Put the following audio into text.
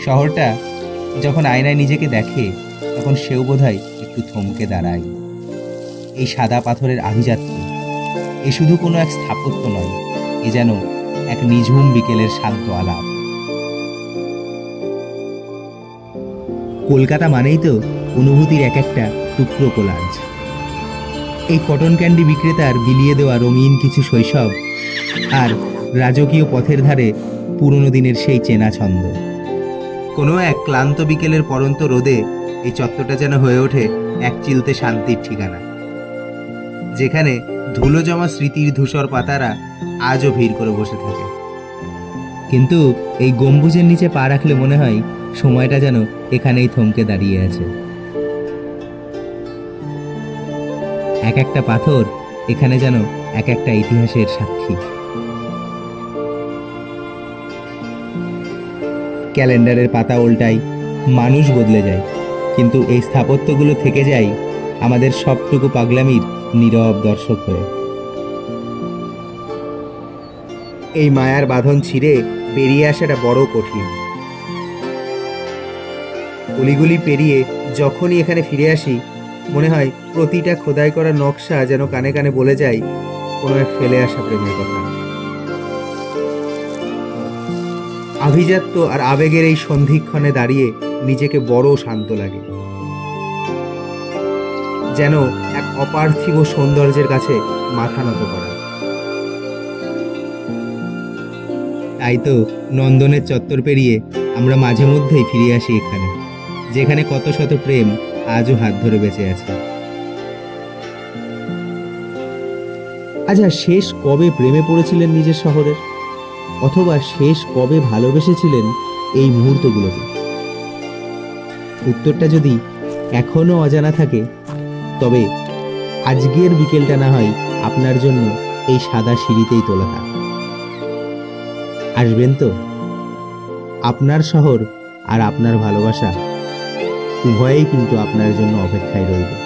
শহরটা যখন আয়নায় নিজেকে দেখে তখন সেও বোধহয় একটু থমকে দাঁড়ায়। এই সাদা পাথরের আভিজাত্য এ শুধু কোনো এক স্থাপত্য নয়, এ যেন এক নিঝুম বিকেলের শান্ত আলাপ। কলকাতা মানেই তো অনুভূতির এক একটা টুকরো কোলাজ। এই কটন ক্যান্ডি বিক্রেতার বিলিয়ে দেওয়া রঙিন কিছু শৈশব, আর রাজকীয় পথের ধারে পুরনো দিনের সেই চেনা ছন্দ। কোনো এক ক্লান্ত বিকেলের পরন্ত রোদে এই চত্বরটা যেন হয়ে ওঠে এক চিলতে শান্তির ঠিকানা, যেখানে ধুলো জমা স্মৃতির ধূসর পাতারা আজও ভিড় করে বসে থাকে। কিন্তু এই গম্বুজের নিচে পা রাখলে মনে হয় সময়টা যেন এখানেই থমকে দাঁড়িয়ে আছে। এক একটা পাথর এখানে যেন এক একটা ইতিহাসের সাক্ষী। ক্যালেন্ডারের পাতা উল্টাই, মানুষ বদলে যায়, কিন্তু এই স্থাপত্যগুলো থেকে যায় আমাদের সবটুকু পাগলামির নীরব দর্শক হয়ে। এই মায়ার বাঁধন ছিঁড়ে বেরিয়ে আসাটা বড় কঠিন। অলিগুলি পেরিয়ে যখনই এখানে ফিরে আসি, মনে হয় প্রতিটা খোদাই করা নকশা যেন কানে কানে বলে যায় কোনো এক ফেলে আসা প্রেমের কথা। আভিজাত্য আর আবেগের এই সন্ধিক্ষণে দাঁড়িয়ে নিজেকে বড় শান্ত লাগে, যেন এক অপার্থিব সৌন্দর্যের কাছে মাথা নত করা। তাই তো নন্দনের চত্বর পেরিয়ে আমরা মাঝে মধ্যেই ফিরে আসি এখানে, যেখানে কত শত প্রেম আজও হাত ধরে বেঁচে আছে। আচ্ছা, শেষ কবে প্রেমে পড়েছিলেন নিজের শহরের? অথবা শেষ কবে ভালোবেসেছিলেন এই মুহূর্তগুলোকে? উত্তরটা যদি এখনো অজানা থাকে, তবে আজকের বিকেলটা না হয় আপনার জন্য এই সাদা সিঁড়িতেই তোলা থাক। আসবেন তো? আপনার শহর আর আপনার ভালোবাসা উভয়েই কিন্তু আপনার জন্য অপেক্ষায় রইবে।